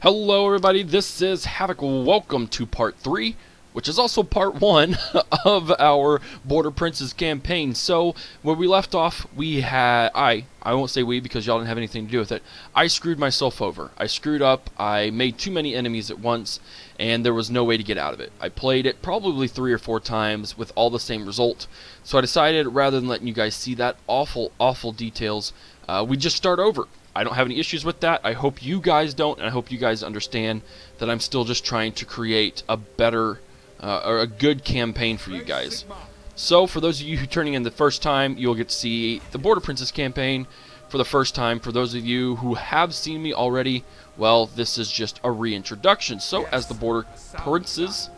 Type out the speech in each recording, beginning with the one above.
Hello everybody, this is Havoc. Welcome to part 3, which is also part 1 of our Border Princes campaign. So, where we left off, we had, I won't say we because y'all didn't have anything to do with it. I screwed myself over. I screwed up, I made too many enemies at once, and there was no way to get out of it. I played it probably 3 or 4 times with all the same result. So I decided, rather than letting you guys see that awful details, we just start over. I don't have any issues with that. I hope you guys don't, and I hope you guys understand that I'm still just trying to create a better, or a good campaign for you guys. So, for those of you who are turning in the first time, you'll get to see the Border Princes campaign for the first time. For those of you who have seen me already, well, this is just a reintroduction. So, as the Border Princes,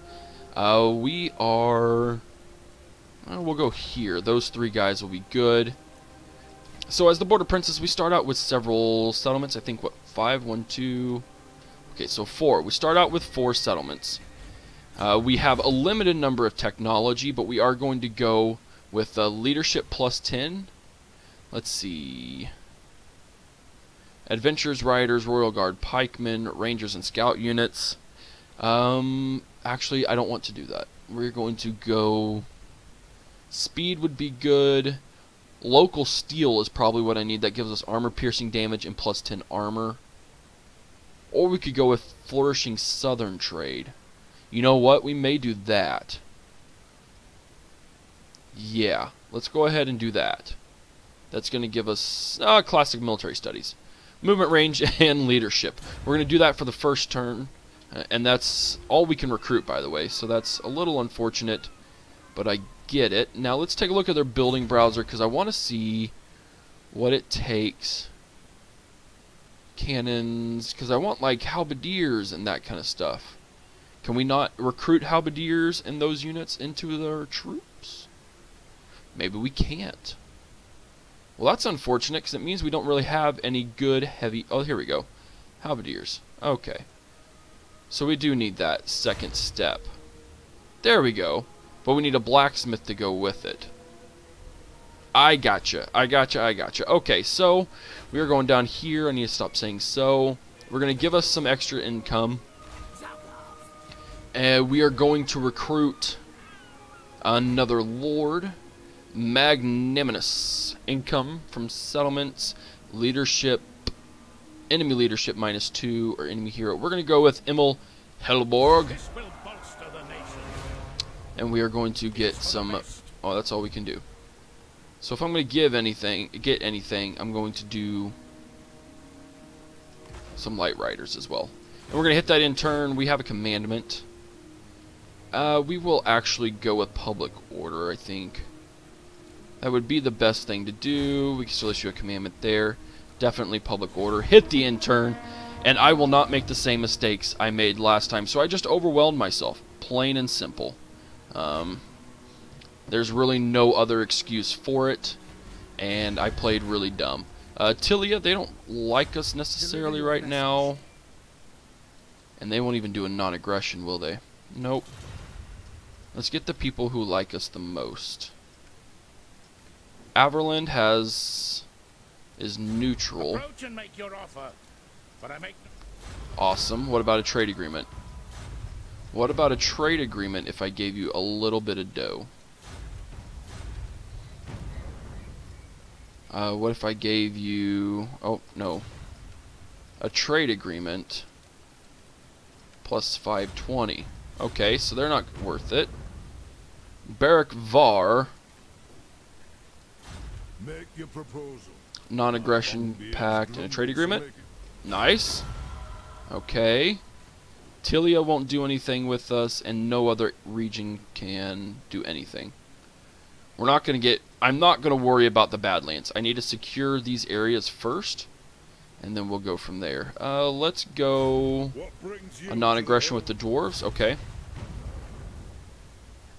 we are... we'll go here. Those 3 guys will be good. So as the Border Princes, we start out with several settlements. I think, what, 5? 1, 2... Okay, so 4. We start out with 4 settlements. We have a limited number of technology, but we are going to go with leadership plus 10. Let's see. Adventurers, Riders, Royal Guard, Pikemen, Rangers, and Scout units. Actually, I don't want to do that. We're going to go... Speed would be good. Local steel is probably what I need. That gives us armor piercing damage and plus 10 armor. Or we could go with flourishing southern trade. You know what? We may do that. Yeah, let's go ahead and do that. That's going to give us classic military studies, movement range, and leadership. We're going to do that for the first turn, and that's all we can recruit, by the way. So that's a little unfortunate, but I get it. Now let's take a look at their building browser, because I want to see what it takes. Cannons, because I want like halberdiers and that kind of stuff. Can we not recruit halberdiers and those units into their troops? Maybe we can't. Well, that's unfortunate, because it means we don't really have any good heavy... Oh, here we go. Halberdiers. Okay. So we do need that second step. There we go. But we need a blacksmith to go with it. I gotcha. Okay, so we are going down here. I need to stop saying so. We're going to give us some extra income. And we are going to recruit another lord. Magnanimous. Income from settlements. Leadership. Enemy leadership -2, or enemy hero. We're going to go with Emil Helborg. And we are going to get some... Oh, that's all we can do. So if I'm going to get anything, I'm going to do some light riders as well. And we're going to hit that in turn. We have a commandment. We will actually go with public order, I think. That would be the best thing to do. We can still issue a commandment there. Definitely public order. Hit the in turn. And I will not make the same mistakes I made last time. So I just overwhelmed myself. Plain and simple. There's really no other excuse for it, and I played really dumb. Tilia, they don't like us necessarily right now, and they won't even do a non-aggression, will they? Nope. Let's get the people who like us the most. Averland is neutral. Awesome. What about a trade agreement? What about a trade agreement if I gave you a little bit of dough? What if I gave you... Oh, no. A trade agreement plus 520. Okay, so they're not worth it. Barak Var. Make your proposal. Non-aggression pact and a trade agreement. Nice. Okay. Tilia won't do anything with us, and no other region can do anything. We're not going to get... I'm not going to worry about the Badlands. I need to secure these areas first, and then we'll go from there. Let's go a non-aggression with the dwarves. Okay.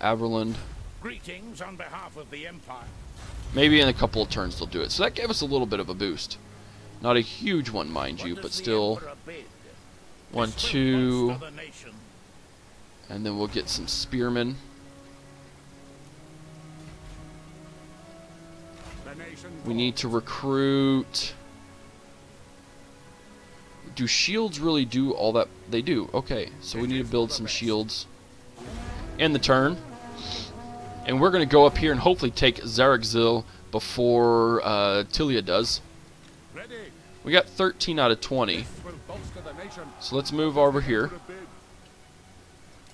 Averland. Greetings on behalf of the Empire. Maybe in a couple of turns they'll do it. So that gave us a little bit of a boost. Not a huge one, mind you, but still... 1, 2, and then we'll get some spearmen. We need to recruit do shields really do all that? They do. Okay, so we need to build some shields. In the turn. And we're going to go up here and hopefully take Zaragzil before Tilia does. We got 13 out of 20. So let's move over here.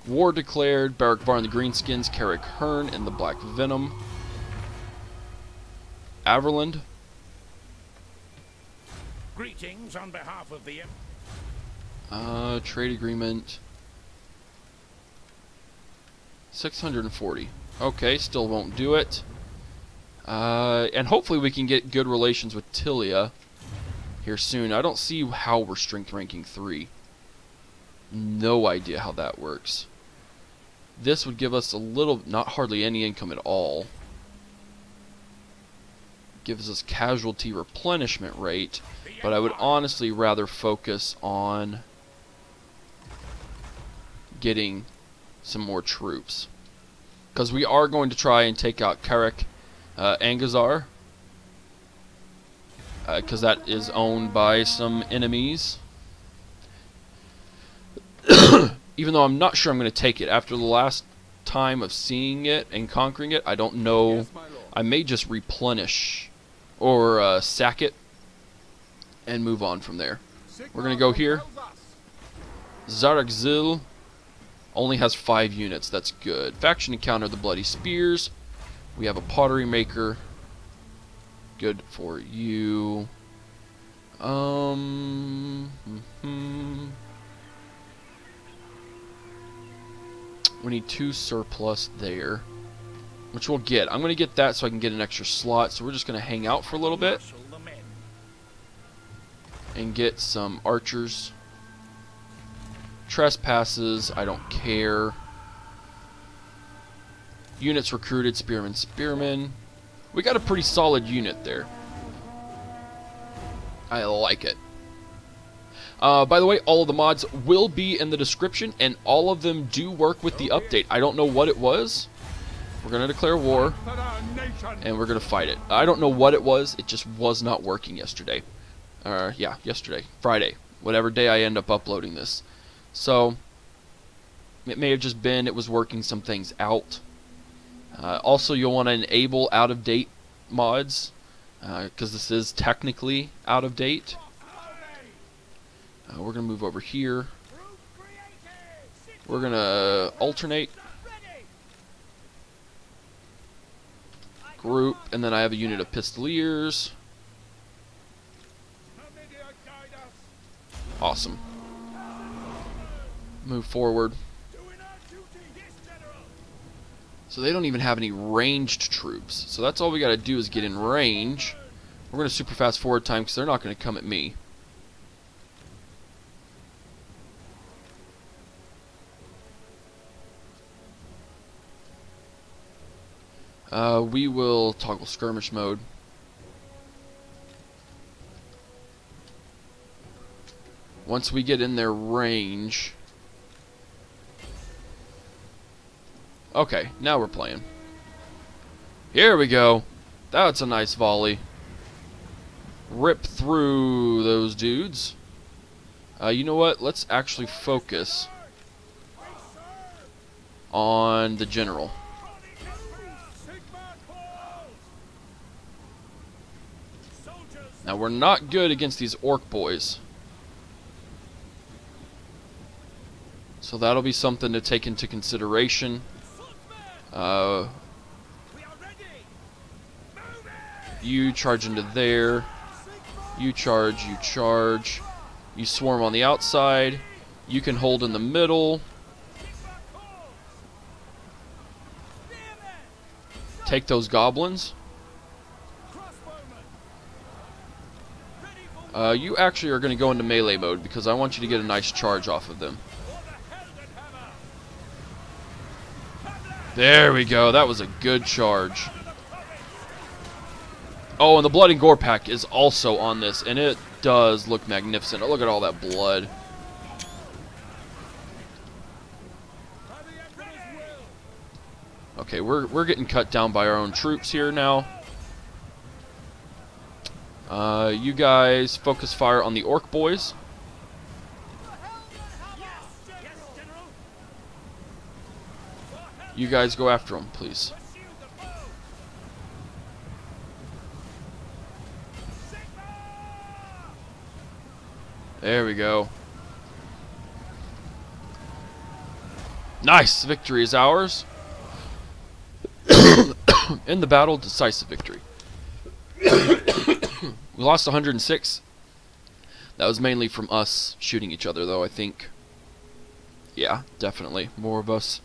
War declared. Barak Var and the Greenskins. Carrick Hearn and the Black Venom. Averland. Greetings on behalf of the Trade agreement. 640. Okay, still won't do it. And hopefully we can get good relations with Tilia here soon. I don't see how we're strength ranking 3. No idea how that works. This would give us a little, not hardly any income at all. Gives us casualty replenishment rate, but I would honestly rather focus on getting some more troops. Because we are going to try and take out Carrick Angazar. Because that is owned by some enemies. Even though I'm not sure I'm going to take it. After the last time of seeing it and conquering it, I don't know. Yes, I may just replenish or sack it and move on from there. We're going to go here. Zaragzil only has 5 units. That's good. Faction encounter the Bloody Spears. We have a pottery maker. Good for you. We need 2 surplus there, which we'll get. I'm going to get that so I can get an extra slot. So we're just going to hang out for a little bit and get some archers. Trespasses, I don't care. Units recruited, spearmen, spearmen. We got a pretty solid unit there. I like it. By the way, all of the mods will be in the description, and all of them do work with the update. I don't know what it was. We're going to declare war, and we're going to fight it. I don't know what it was. It just was not working yesterday. Yeah, yesterday. Friday. Whatever day I end up uploading this. So, it may have just been it was working some things out. Also, you'll want to enable out-of-date mods, because this is technically out-of-date. We're going to move over here. We're going to alternate. Group, and then I have a unit of Pistoliers. Awesome. Move forward. So they don't even have any ranged troops. So that's all we got to do is get in range. We're going to super fast forward time because they're not going to come at me. We will toggle skirmish mode. Once we get in their range. Okay, now we're playing. Here we go. That's a nice volley. Rip through those dudes. You know what? Let's actually focus on the general. Now, we're not good against these orc boys. So that'll be something to take into consideration. You charge into there. You charge, you charge. You swarm on the outside. You can hold in the middle. Take those goblins. You actually are going to go into melee mode because I want you to get a nice charge off of them. There we go. That was a good charge. Oh, and the Blood and Gore pack is also on this, and it does look magnificent. Oh, look at all that blood. Okay, we're getting cut down by our own troops here now. You guys focus fire on the orc boys. You guys go after him, please. There we go. Nice! Victory is ours. In the battle, decisive victory. We lost 106. That was mainly from us shooting each other, though, I think. Yeah, definitely. More of us.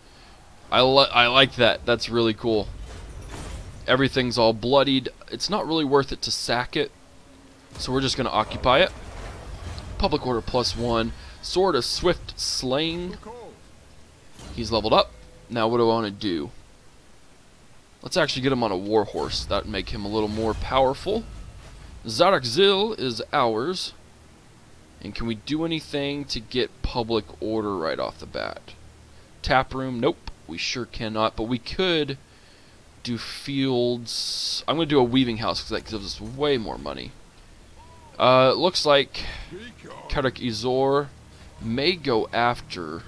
I like that. That's really cool. Everything's all bloodied. It's not really worth it to sack it, so we're just going to occupy it. Public order +1. Sword of Swift Slaying. He's leveled up. Now what do I want to do? Let's actually get him on a war horse. That would make him a little more powerful. Zarakzil is ours. And can we do anything to get public order right off the bat? Tap room? Nope. We sure cannot. But we could do fields. I'm going to do a weaving house because that gives us way more money. It looks like Karak Izor may go after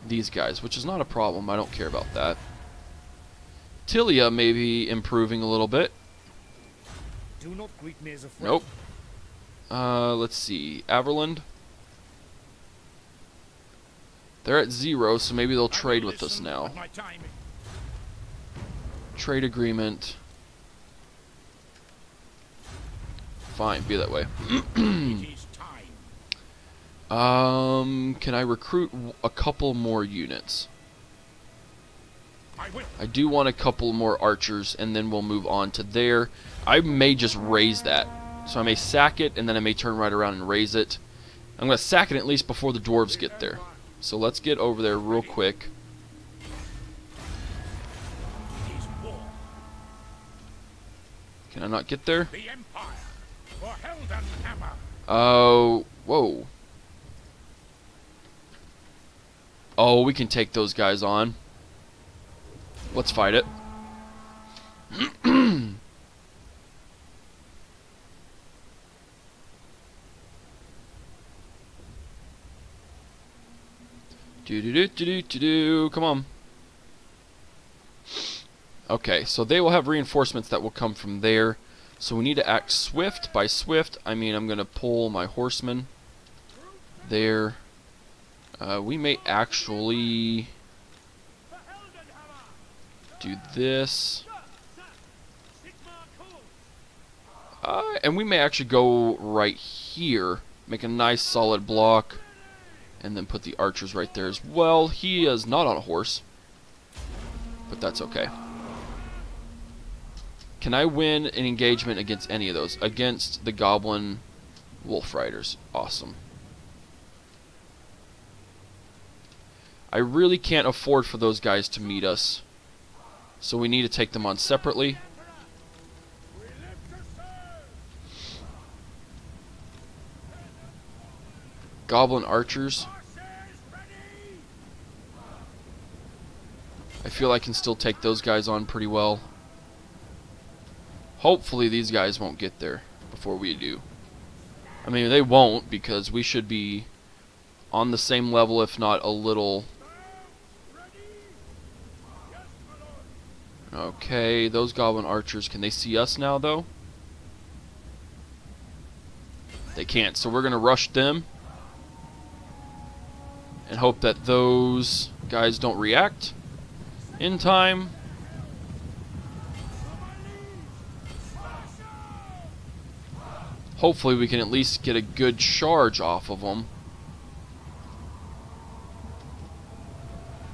these guys, which is not a problem. I don't care about that. Tilia may be improving a little bit. Do not greet me as a friend. Nope. Let's see. Averland. They're at 0, so maybe they'll trade with us now. Trade agreement. Fine, be that way. Can I recruit a couple more units? I do want a couple more archers, and then we'll move on to there. I may just raise that. So I may sack it, and then I may turn right around and raise it. I'm going to sack it at least before the dwarves get there. So let's get over there real quick. Can I not get there? Oh, whoa. Oh, we can take those guys on. Let's fight it. Come on. Okay, so they will have reinforcements that will come from there. So we need to act swift. By swift, I mean I'm going to pull my horsemen there. We may actually do this. And we may actually go right here. Make a nice solid block. And then put the archers right there as well. He is not on a horse. But that's okay. Can I win an engagement against any of those? Against the Goblin Wolf Riders. Awesome. I really can't afford for those guys to meet us. So we need to take them on separately. Goblin archers. I feel I can still take those guys on pretty well. Hopefully these guys won't get there before we do. I mean, they won't, because we should be on the same level, if not a little. Okay, those goblin archers, can they see us now, though? They can't, so we're going to rush them. And hope that those guys don't react in time. Hopefully we can at least get a good charge off of them.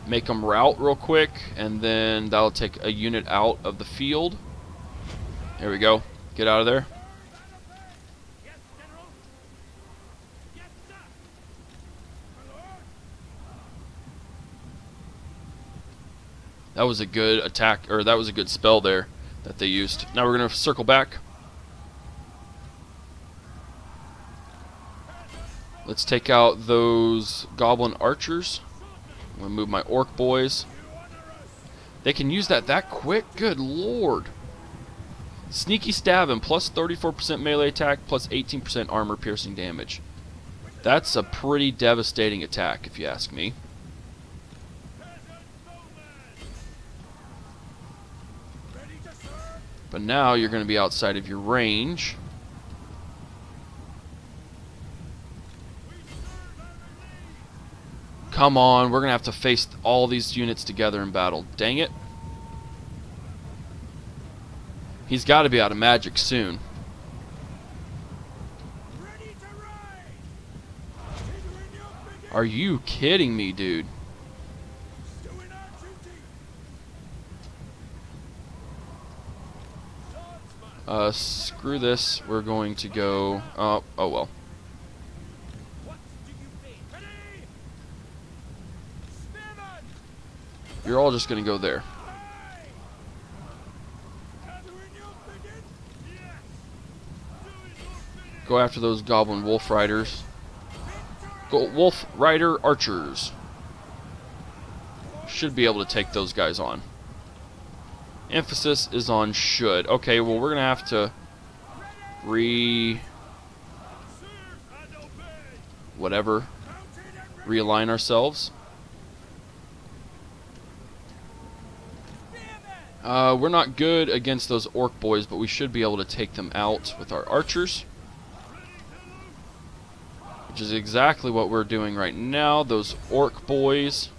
Make them rout real quick, and then that'll take a unit out of the field. There we go. Get out of there. That was a good attack, or that was a good spell there that they used. Now we're going to circle back. Let's take out those goblin archers. I'm going to move my orc boys. They can use that quick? Good lord. Sneaky stab and plus 34% melee attack, plus 18% armor piercing damage. That's a pretty devastating attack, if you ask me. But now you're going to be outside of your range. Come on, we're going to have to face all these units together in battle. Dang it. He's got to be out of magic soon. Are you kidding me, dude? Screw this. We're going to go... oh well. You're all just going to go there. Go after those goblin wolf riders. Go wolf rider archers. Should be able to take those guys on. Emphasis is on should. Okay, well we're going to have to realign ourselves. We're not good against those orc boys, but we should be able to take them out with our archers. Which is exactly what we're doing right now. Those orc boys.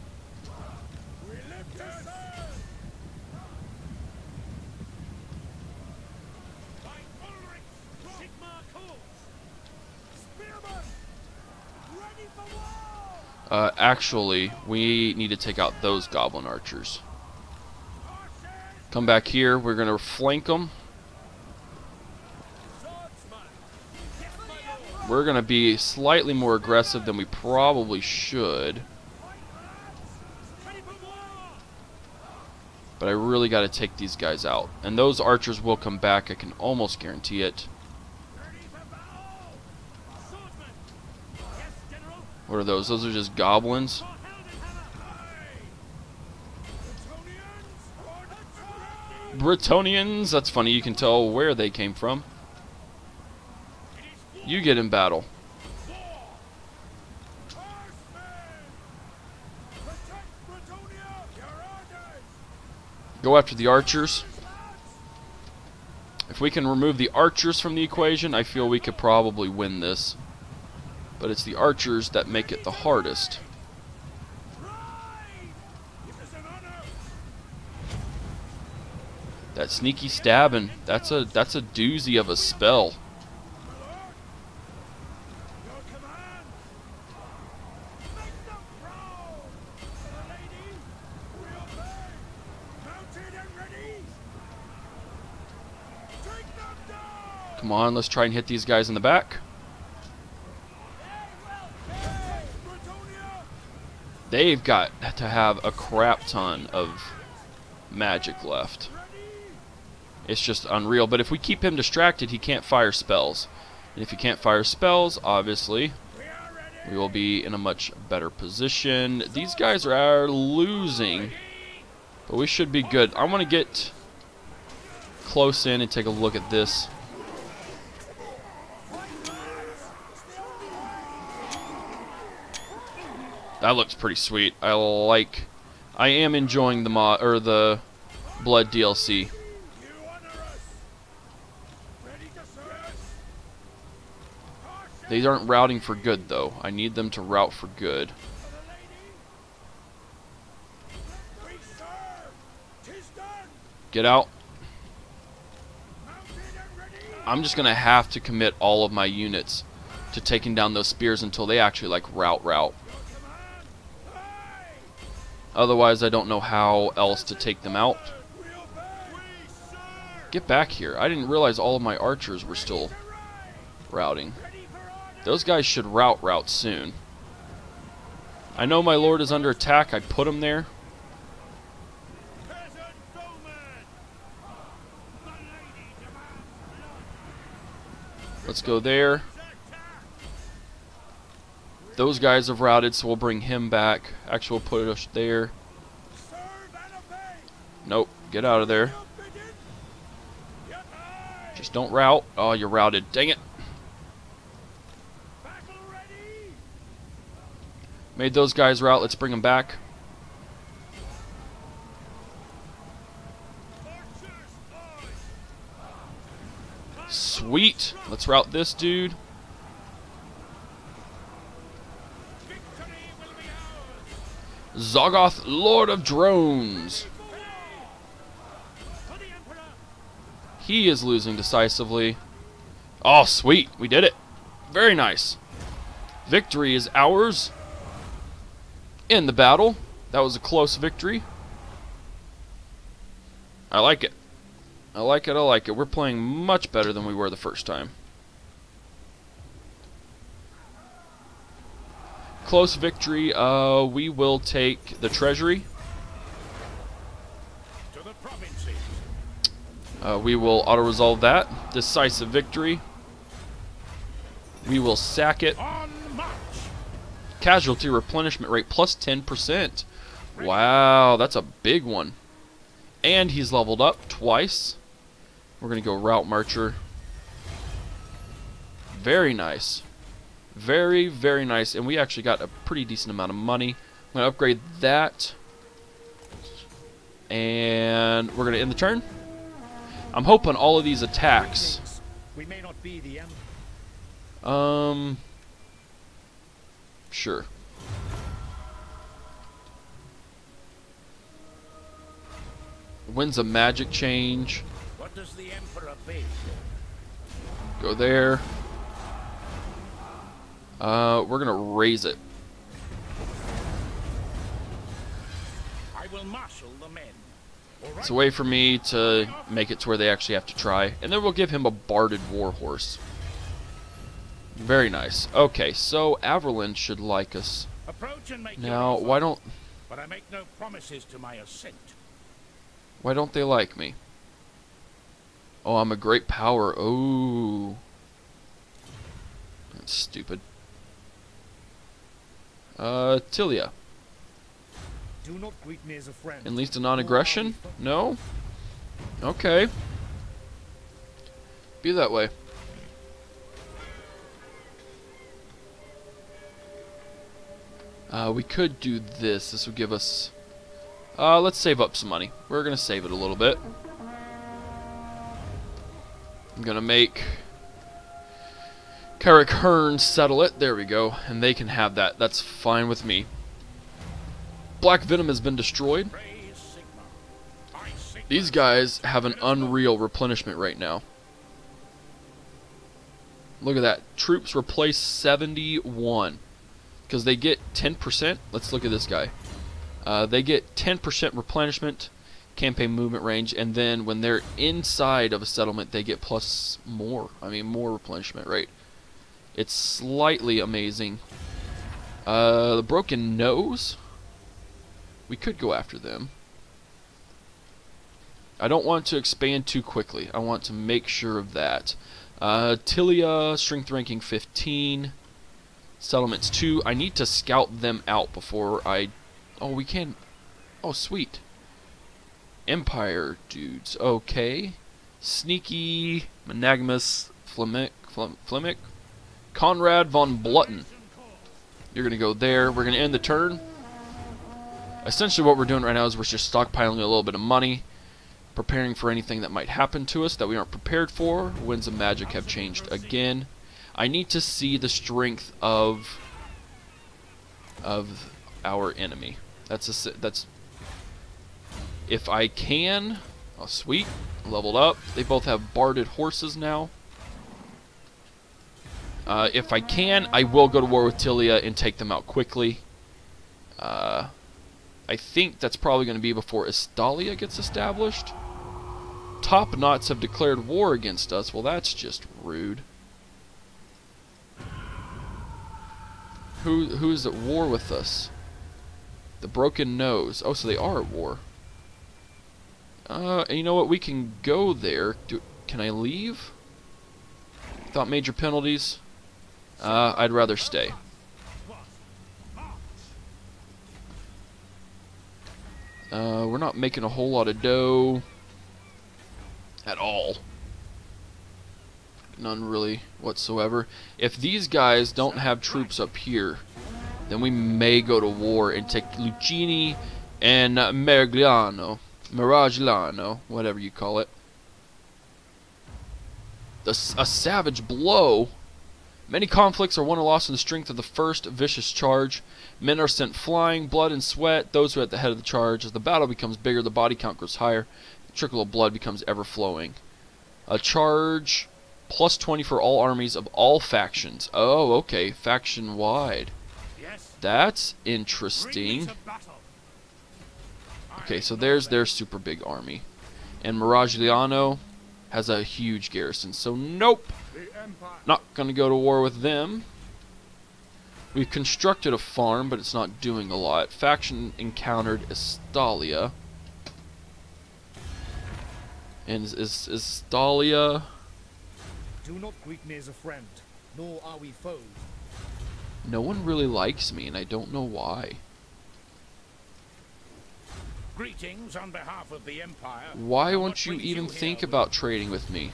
Actually, we need to take out those goblin archers. Come back here. We're going to flank them. We're going to be slightly more aggressive than we probably should. But I really got to take these guys out. And those archers will come back. I can almost guarantee it. What are those? Those are just goblins. Bretonnians. That's funny. You can tell where they came from. You get in battle. Go after the archers. If we can remove the archers from the equation, I feel we could probably win this. But it's the archers that make it the hardest. That sneaky stabbing, that's a doozy of a spell. Come on, let's try and hit these guys in the back. They've got to have a crap ton of magic left. It's just unreal. But if we keep him distracted, he can't fire spells. And if he can't fire spells, obviously, we will be in a much better position. These guys are losing, but we should be good. I want to get close in and take a look at this. That looks pretty sweet. I am enjoying the mod or the blood DLC. They aren't routing for good though. I need them to route for good. Get out. I'm just gonna have to commit all of my units to taking down those spears until they actually like route. Otherwise, I don't know how else to take them out. Get back here. I didn't realize all of my archers were still routing. Those guys should route soon. I know my lord is under attack. I put him there. Let's go there. Those guys have routed, so we'll bring him back. Actually, we'll put us there. Nope, get out of there. Just don't route. Oh, you're routed. Dang it. Made those guys route. Let's bring them back. Sweet. Let's route this dude. Zoggoth, Lord of Drones. He is losing decisively. Oh, sweet. We did it. Very nice. Victory is ours in the battle. That was a close victory. I like it. I like it. I like it. We're playing much better than we were the first time. Close victory. We will take the treasury. We will auto-resolve that. Decisive victory. We will sack it. Casualty replenishment rate plus 10%. Wow, that's a big one. And he's leveled up twice. We're going to go Route Marcher. Very nice. Very, very nice. And we actually got a pretty decent amount of money. I'm going to upgrade that. And we're going to end the turn. I'm hoping all of these attacks. We may not be the Sure. When's a magic change? What does the Emperor bid? Go there. We're gonna raise it. I will marshal the men. It's a way for me to make it to where they actually have to try, and then we'll give him a barded warhorse. Very nice. Okay, so Averland should like us. Approach and make Now, why don't but I make no promises to my assent. why don't they like me? Oh, I'm a great power. Oh, that's stupid. Tilia. Do not greet me as a friend. At least a non-aggression? No? Okay. Be that way. We could do this. This would give us... let's save up some money. We're going to save it a little bit. I'm going to make Carrick Hearn settle it. There we go. And they can have that. That's fine with me. Black Venom has been destroyed. These guys have an unreal replenishment right now. Look at that. Troops replace 71. Because they get 10%. Let's look at this guy. They get 10% replenishment, campaign movement range, and then when they're inside of a settlement, they get plus more. I mean, more replenishment rate. It's slightly amazing. The Broken Nose. We could go after them. I don't want to expand too quickly. I want to make sure of that. Tilia, strength ranking 15. Settlements 2. I need to scout them out before I... Oh, we can... Oh, sweet. Empire dudes. Okay. Sneaky, monogamous, Flemic. Conrad von Blutton. You're going to go there. We're going to end the turn. Essentially what we're doing right now is we're just stockpiling a little bit of money, preparing for anything that might happen to us that we aren't prepared for. Winds of Magic have changed again. I need to see the strength of our enemy. That's if I can. Oh, sweet, leveled up. They both have barded horses now. If I can, I will go to war with Tilia and take them out quickly. I think that's probably going to be before Estalia gets established. Top Knots have declared war against us. Well, that's just rude. Who's at war with us? The Broken Nose. Oh, so they are at war. And you know what? We can go there. Can I leave? Without major penalties? I'd rather stay. We're not making a whole lot of dough at all. None really whatsoever. If these guys don't have troops up here, then we may go to war and take Lucini and Miragliano, whatever you call it. A savage blow. Many conflicts are won or lost in the strength of the first vicious charge. Men are sent flying, blood and sweat, those who are at the head of the charge. As the battle becomes bigger, the body count grows higher. The trickle of blood becomes ever-flowing. A charge plus 20 for all armies of all factions. Oh, okay, faction-wide. Yes. That's Bring me interesting. to battle. Okay, so there's their super big army. And Miragliano has a huge garrison, so nope. The Empire. Not going to go to war with them. We've constructed a farm, but it's not doing a lot. Faction encountered Estalia. And is Estalia... Do not greet me as a friend, nor are we foes. No one really likes me, and I don't know why. Greetings on behalf of the Empire. Why And won't what you brings even here, think Will? about trading with me?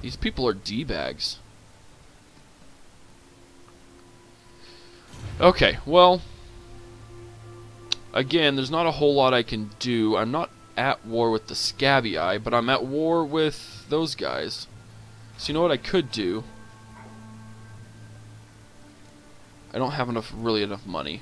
These people are D-bags. Okay, well... Again, there's not a whole lot I can do. I'm not at war with the Scabbii, but I'm at war with those guys. So you know what I could do? I don't have really enough money.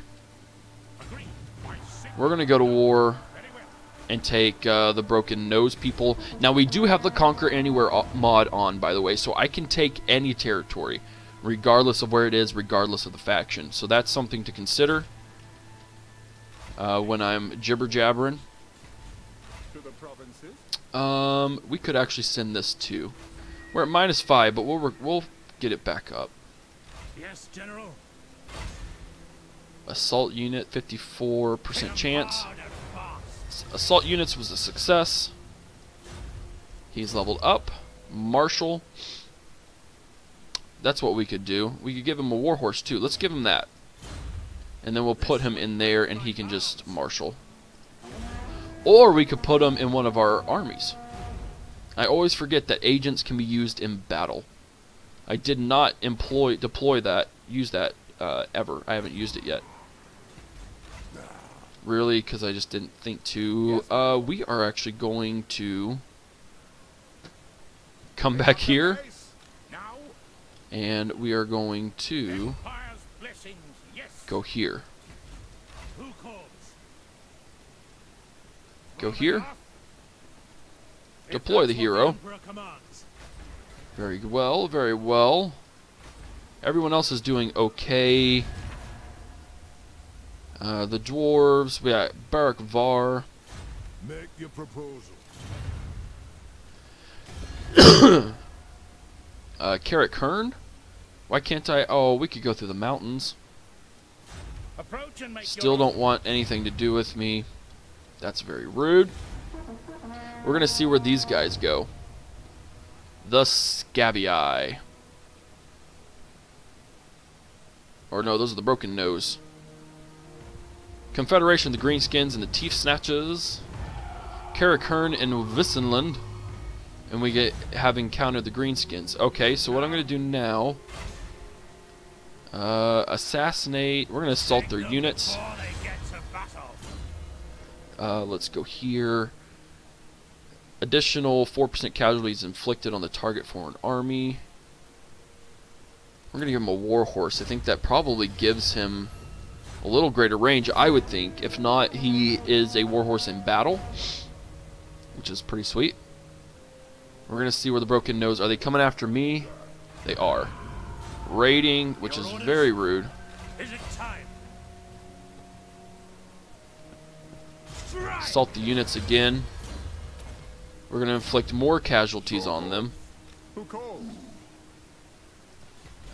Agreed. My sick- We're gonna go to war Very well. and take the Broken Nose people. Now we do have the Conquer Anywhere mod on, by the way, so I can take any territory, regardless of where it is, regardless of the faction. So that's something to consider when I'm jibber-jabbering. To the provinces? We could actually send this too. We're at -5, but we'll get it back up. Yes, General. Assault unit, 54% chance. Hard and fast. Assault units was a success. He's leveled up. Marshal. That's what we could do. We could give him a warhorse too. Let's give him that. And then we'll put him in there and he can just marshal. Or we could put him in one of our armies. I always forget that agents can be used in battle. I did not deploy that, use that ever. I haven't used it yet. Really, because I just didn't think to. We are actually going to come back here, Now, and we are going to Empire's blessings, yes. go here. Who calls? Go here. Deploy the hero. Emperor commands. Very well, very well. Everyone else is doing okay. The dwarves, we got Barak Var. Make your proposal. Carrot Kern? Why can't I? Oh, we could go through the mountains. Approach and make Still your don't want anything to do with me. That's very rude. We're going to see where these guys go. The Scabbii. Or no, those are the Broken Nose. Confederation of the Greenskins and the Teeth Snatches. Karakern and Vissenland. And we have encountered the Greenskins. Okay, so what I'm going to do now... assassinate... We're going to assault their units. before they get to battle. Let's go here. Additional 4% casualties inflicted on the target foreign army. We're going to give him a warhorse. I think that probably gives him a little greater range, I would think. If not, he is a warhorse in battle, which is pretty sweet. We're going to see where the Broken Nose... Are they coming after me? They are. Raiding, which is very rude. Is it time? Strike! Assault the units again. We're going to inflict more casualties on them. Who calls?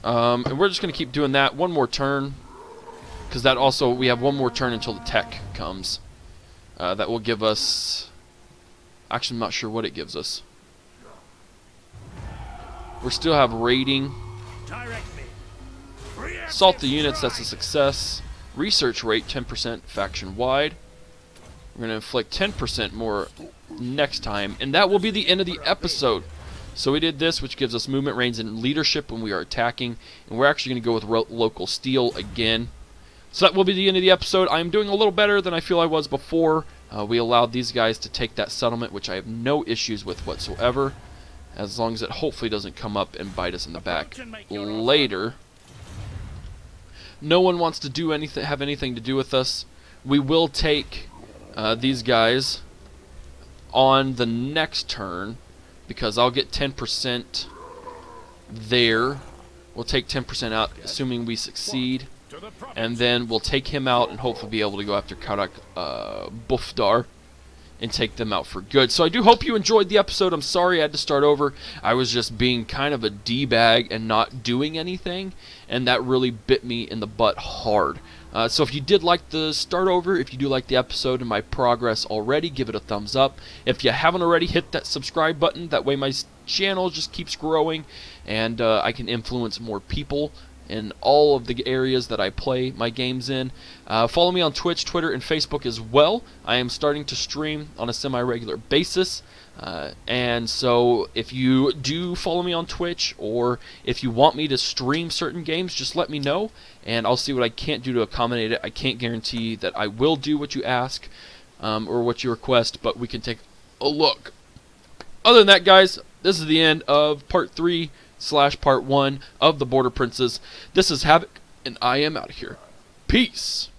And we're just going to keep doing that one more turn. Because that also, we have one more turn until the tech comes. That will give us... Actually, I'm not sure what it gives us. We still have raiding. Direct me. Reactive Assault the units, that's a strike. success. Research rate, 10% faction-wide. We're going to inflict 10% more next time. And that will be the end of the episode. So we did this, which gives us movement range and leadership when we are attacking. And we're actually going to go with local steel again. So that will be the end of the episode. I'm doing a little better than I feel I was before. We allowed these guys to take that settlement, which I have no issues with whatsoever. as long as it hopefully doesn't come up and bite us in the back later. No one wants to do anything, have anything to do with us. We will take these guys on the next turn, because I'll get 10% there. We'll take 10% out, assuming we succeed, and then we'll take him out and hopefully be able to go after Karak Bufdar and take them out for good. So I do hope you enjoyed the episode. I'm sorry I had to start over. I was just being kind of a D-bag and not doing anything, and that really bit me in the butt hard. So if you did like the start over, if you do like the episode and my progress already, give it a thumbs up. If you haven't already, hit that subscribe button. That way my channel just keeps growing, and I can influence more people in all of the areas that I play my games in. Follow me on Twitch, Twitter, and Facebook as well. I am starting to stream on a semi-regular basis. And so if you do follow me on Twitch, or if you want me to stream certain games, just let me know, and I'll see what I can't do to accommodate it. I can't guarantee that I will do what you ask or what you request, but we can take a look. Other than that, guys, this is the end of Part 3/Part 1 of the Border Princes. This is Havoc, and I am out of here. Peace!